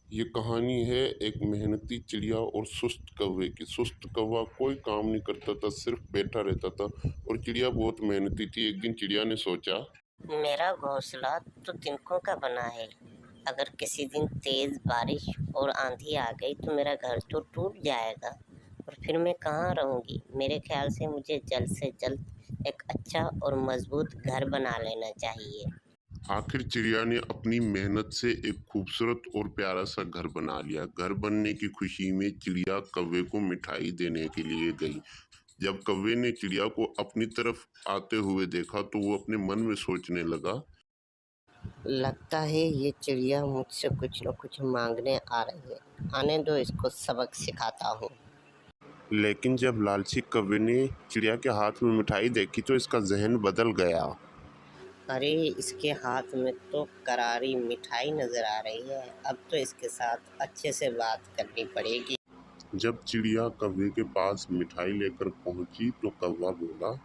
ये कहानी है एक मेहनती चिड़िया और सुस्त कौवे की। सुस्त कौवा कोई काम नहीं करता था, सिर्फ बैठा रहता था। और चिड़िया बहुत मेहनती थी। एक दिन चिड़िया ने सोचा, मेरा घोंसला तो तिनकों का बना है। अगर किसी दिन तेज बारिश और आंधी आ गई तो मेरा घर तो टूट जाएगा और फिर मैं कहाँ रहूँगी। मेरे ख्याल से मुझे जल्द से जल्द एक अच्छा और मजबूत घर बना लेना चाहिए। आखिर चिड़िया ने अपनी मेहनत से एक खूबसूरत और प्यारा सा घर बना लिया। घर बनने की खुशी में चिड़िया कौवे को मिठाई देने के लिए गई। जब कौवे ने चिड़िया को अपनी तरफ आते हुए देखा तो वो अपने मन में सोचने लगा, लगता है ये चिड़िया मुझसे कुछ न कुछ मांगने आ रही है। आने दो, इसको सबक सिखाता हूँ। लेकिन जब लालची कौवे ने चिड़िया के हाथ में मिठाई देखी तो इसका जहन बदल गया। अरे, इसके हाथ में तो करारी मिठाई नजर आ रही है। अब तो इसके साथ अच्छे से बात करनी पड़ेगी। जब चिड़िया कौवे के पास मिठाई लेकर पहुंची तो कौवा बोला,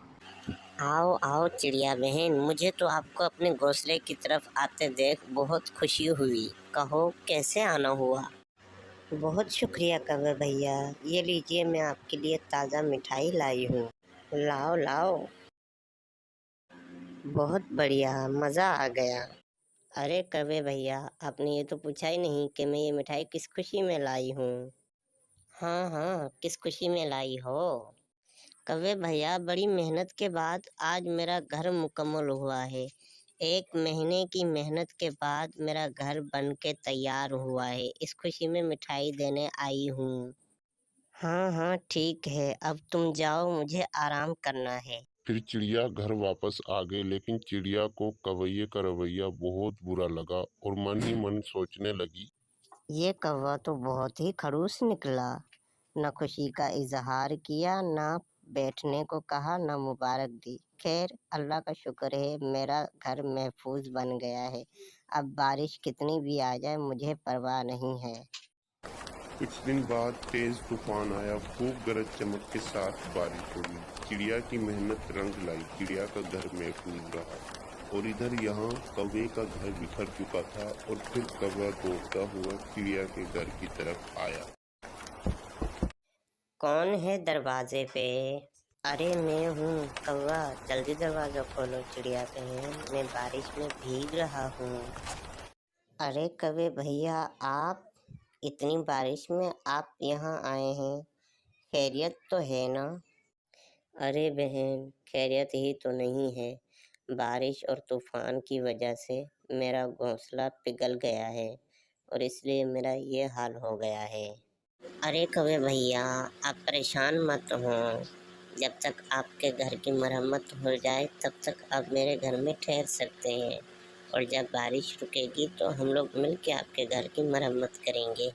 आओ आओ चिड़िया बहन, मुझे तो आपको अपने घोंसले की तरफ आते देख बहुत खुशी हुई। कहो कैसे आना हुआ। बहुत शुक्रिया कौवे भैया, ये लीजिए, मैं आपके लिए ताज़ा मिठाई लाई हूँ। लाओ लाओ। बहुत बढ़िया, मज़ा आ गया। अरे कौवे भैया, आपने ये तो पूछा ही नहीं कि मैं ये मिठाई किस खुशी में लाई हूँ। हाँ हाँ, किस खुशी में लाई हो। कौवे भैया, बड़ी मेहनत के बाद आज मेरा घर मुकम्मल हुआ है। 1 महीने की मेहनत के बाद मेरा घर बन के तैयार हुआ है। इस खुशी में मिठाई देने आई हूँ। हाँ हाँ ठीक है, अब तुम जाओ, मुझे आराम करना है। फिर चिड़िया घर वापस आ गई। लेकिन चिड़िया को कौवे का रवैया बहुत बुरा लगा और मन ही मन सोचने लगी, ये कौवा तो बहुत ही खड़ूस निकला। न खुशी का इजहार किया, न बैठने को कहा, न मुबारक दी। खैर, अल्लाह का शुक्र है, मेरा घर महफूज बन गया है। अब बारिश कितनी भी आ जाए मुझे परवाह नहीं है। कुछ दिन बाद तेज तूफान आया। खूब गरज चमक के साथ बारिश हुई। चिड़िया की मेहनत रंग लाई। चिड़िया का घर महफूज रहा और इधर यहाँ कौवे का घर बिखर चुका था। और फिर कौवा दौड़ता हुआ चिड़िया के घर की तरफ आया। कौन है दरवाजे पे। अरे मैं हूँ कौवा, जल्दी दरवाजा खोलो चिड़िया बहन, मैं बारिश में भीग रहा हूँ। अरे कौवे भैया, आप इतनी बारिश में आप यहाँ आए हैं, खैरियत तो है ना। अरे बहन, खैरियत ही तो नहीं है। बारिश और तूफान की वजह से मेरा घोंसला पिघल गया है और इसलिए मेरा ये हाल हो गया है। अरे कौवे भैया, आप परेशान मत हो। जब तक आपके घर की मरम्मत हो जाए तब तक आप मेरे घर में ठहर सकते हैं और जब बारिश रुकेगी तो हम लोग मिल के आपके घर की मरम्मत करेंगे।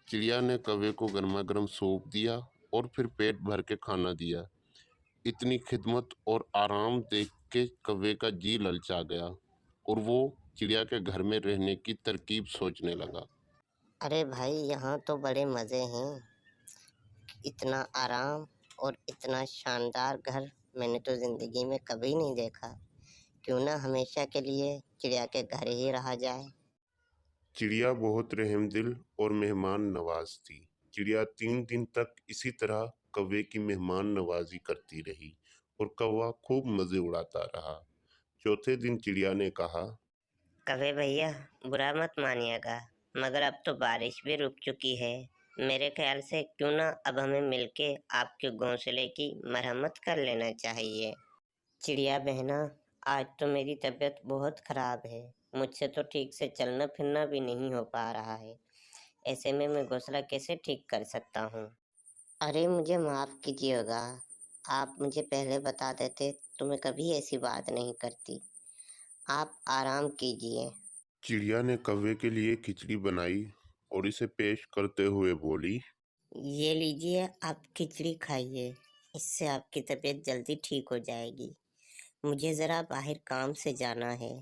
चिड़िया ने कौवे को गर्मा गर्म सूप दिया और फिर पेट भर के खाना दिया। इतनी खिदमत और आराम देख के कौवे का जी ललचा गया और वो चिड़िया के घर में रहने की तरकीब सोचने लगा। अरे भाई, यहाँ तो बड़े मज़े हैं। इतना आराम और इतना शानदार घर मैंने तो ज़िंदगी में कभी नहीं देखा। क्यों ना हमेशा के लिए चिड़िया के घर ही रहा जाए। चिड़िया बहुत रहमदिल और मेहमान नवाज थी। चिड़िया 3 दिन तक इसी तरह कौवे की मेहमान नवाजी करती रही और कौवा खूब मज़े उड़ाता रहा। चौथे दिन चिड़िया ने कहा, कहे भैया, बुरा मत मानिएगा, मगर अब तो बारिश भी रुक चुकी है। मेरे ख्याल से क्यों ना अब हमें मिलके आपके घोंसले की मरम्मत कर लेना चाहिए। चिड़िया बहना, आज तो मेरी तबीयत बहुत खराब है। मुझसे तो ठीक से चलना फिरना भी नहीं हो पा रहा है। ऐसे में मैं घोंसला कैसे ठीक कर सकता हूँ। अरे मुझे माफ़ कीजिएगा, आप मुझे पहले बता देते तो मैं कभी ऐसी बात नहीं करती। आप आराम कीजिए। चिड़िया ने कौवे के लिए खिचड़ी बनाई और इसे पेश करते हुए बोली, ये लीजिए, आप खिचड़ी खाइए, इससे आपकी तबीयत जल्दी ठीक हो जाएगी। मुझे ज़रा बाहर काम से जाना है,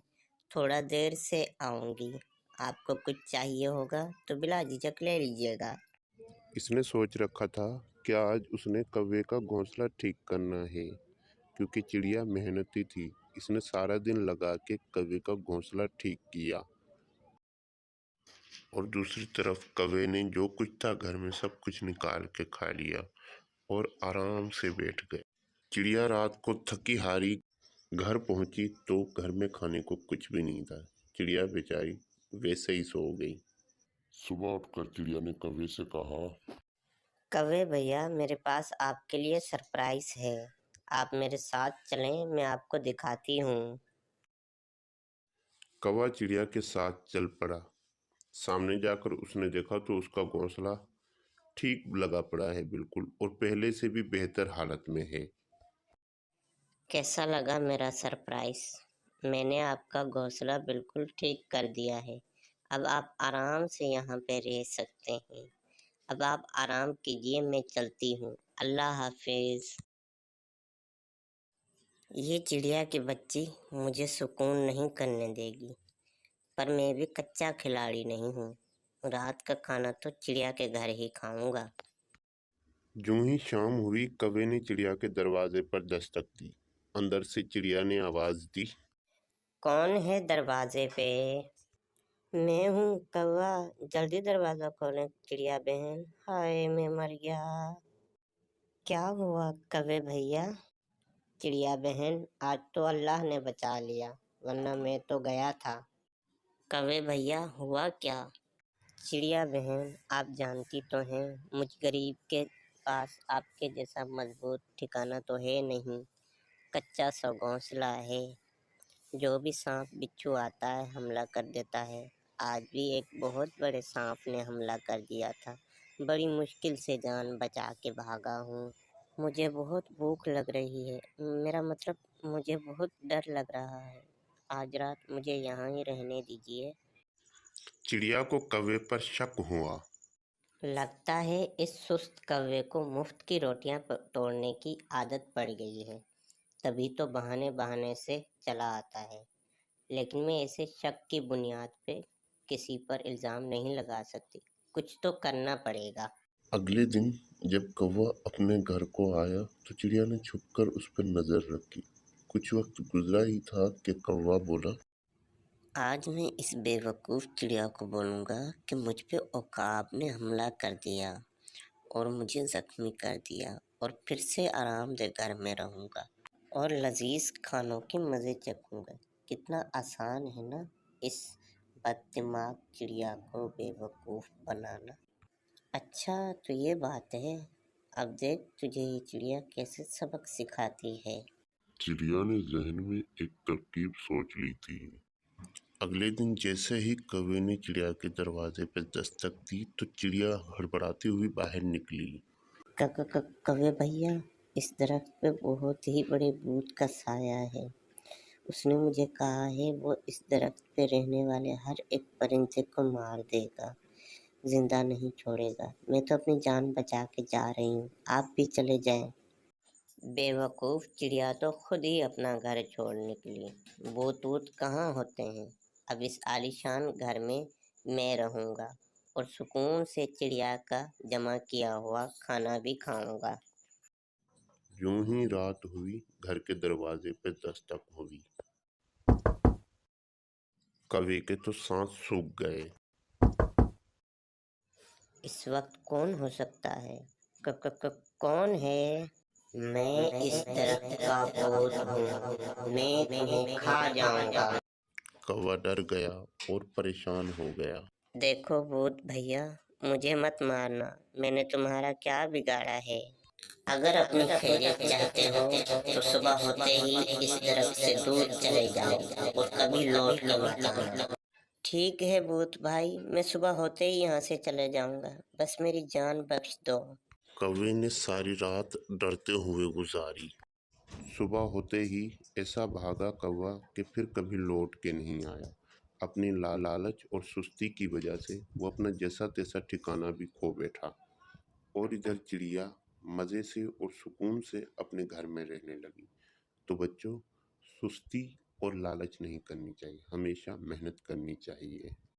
थोड़ा देर से आऊँगी। आपको कुछ चाहिए होगा तो बिला झिझक ले लीजिएगा। इसने सोच रखा था कि आज उसने कौवे का घोंसला ठीक करना है। क्योंकि चिड़िया मेहनती थी, इसने सारा दिन लगा के कौवे का घोंसला ठीक किया। और दूसरी तरफ कौवे ने जो कुछ था घर में सब कुछ निकाल के खा लिया और आराम से बैठ गए। चिड़िया रात को थकी हारी घर पहुंची तो घर में खाने को कुछ भी नहीं था। चिड़िया बेचारी वैसे ही सो गई। सुबह उठकर चिड़िया ने कौवे से कहा, कौवे भैया, मेरे पास आपके लिए सरप्राइज है। आप मेरे साथ चलें, मैं आपको दिखाती हूँ। कौवा चिड़िया के साथ चल पड़ा। सामने जाकर उसने देखा तो उसका घोंसला ठीक लगा पड़ा है बिल्कुल, और पहले से भी बेहतर हालत में है। कैसा लगा मेरा सरप्राइज? मैंने आपका घोंसला बिल्कुल ठीक कर दिया है। अब आप आराम से यहाँ पे रह सकते हैं। अब आप आराम कीजिए, मैं चलती हूँ। अल्लाह हाफिज। ये चिड़िया की बच्ची मुझे सुकून नहीं करने देगी, पर मैं भी कच्चा खिलाड़ी नहीं हूँ। रात का खाना तो चिड़िया के घर ही खाऊंगा। यूं ही शाम हुई, कौवे ने चिड़िया के दरवाजे पर दस्तक दी। अंदर से चिड़िया ने आवाज दी, कौन है दरवाजे पे? मैं हूँ कौवा, जल्दी दरवाजा खोलें चिड़िया बहन। हाय, मैं मर गया। क्या हुआ कौवे भैया? चिड़िया बहन, आज तो अल्लाह ने बचा लिया, वरना मैं तो गया था। कौवे भैया, हुआ क्या? चिड़िया बहन, आप जानती तो हैं मुझ गरीब के पास आपके जैसा मजबूत ठिकाना तो है नहीं। कच्चा सा घोंसला है। जो भी सांप बिच्छू आता है हमला कर देता है। आज भी एक बहुत बड़े सांप ने हमला कर दिया था। बड़ी मुश्किल से जान बचा के भागा हूँ। मुझे बहुत भूख लग रही है, मेरा मतलब मुझे बहुत डर लग रहा है। आज रात मुझे यहाँ ही रहने दीजिए। चिड़िया को कौवे पर शक हुआ। लगता है इस सुस्त कौवे को मुफ्त की रोटियां तोड़ने की आदत पड़ गई है, तभी तो बहाने बहाने से चला आता है। लेकिन मैं ऐसे शक की बुनियाद पे किसी पर इल्ज़ाम नहीं लगा सकती, कुछ तो करना पड़ेगा। अगले दिन जब कौवा अपने घर को आया तो चिड़िया ने छुपकर उस पर नजर रखी। कुछ वक्त गुजरा ही था कि कौवा बोला, आज मैं इस बेवकूफ़ चिड़िया को बोलूँगा कि मुझ पे औकाब ने हमला कर दिया और मुझे ज़ख्मी कर दिया, और फिर से आरामदेह घर में रहूँगा और लजीज खानों के मज़े चखूँगा। कितना आसान है ना इस बददिमाग चिड़िया को बेवकूफ़ बनाना। अच्छा, तो ये बात है। अब देख तुझे ये चिड़िया कैसे सबक सिखाती है। चिड़िया ने जहन में एक तरकीब सोच ली थी। अगले दिन जैसे ही कौवे ने चिड़िया के दरवाजे पर दस्तक दी तो चिड़िया हड़बड़ाती हुई बाहर निकली। कौवे भैया, इस दरख्त पे बहुत ही बड़े भूत का साया है। उसने मुझे कहा है वो इस दरख्त पे रहने वाले हर एक परिंदे को मार देगा, जिंदा नहीं छोड़ेगा। मैं तो अपनी जान बचा के जा रही हूँ, आप भी चले जाएं। बेवकूफ़ चिड़िया तो खुद ही अपना घर छोड़ निकली। भूत वूत कहाँ होते हैं। अब इस आलीशान घर में मैं रहूँगा और सुकून से चिड़िया का जमा किया हुआ खाना भी खाऊंगा। यूं ही रात हुई, घर के दरवाजे पर दस्तक हुई। कौवे के तो सांस सूख गए। इस वक्त कौन हो सकता है? कौन है? मैं इस दरख्त का भूत हूँ, मैं तुम्हें खा जाऊंगा। कौवा डर गया और परेशान हो गया। देखो भूत भैया, मुझे मत मारना, मैंने तुम्हारा क्या बिगाड़ा है। अगर अपनी खैरियत चाहते हो तो सुबह होते ही इस दरख्त से दूर चले जाओ और कभी लौट के मत आना। ठीक है भूत भाई, मैं सुबह होते ही यहाँ से चले जाऊंगा, बस मेरी जान बख्श दो। कौवे ने सारी रात डरते हुए गुजारी। सुबह होते ही ऐसा भागा कौवा कि फिर कभी लौट के नहीं आया। अपनी लालच और सुस्ती की वजह से वो अपना जैसा तैसा ठिकाना भी खो बैठा, और इधर चिड़िया मज़े से और सुकून से अपने घर में रहने लगी। तो बच्चों, सुस्ती और लालच नहीं करनी चाहिए, हमेशा मेहनत करनी चाहिए।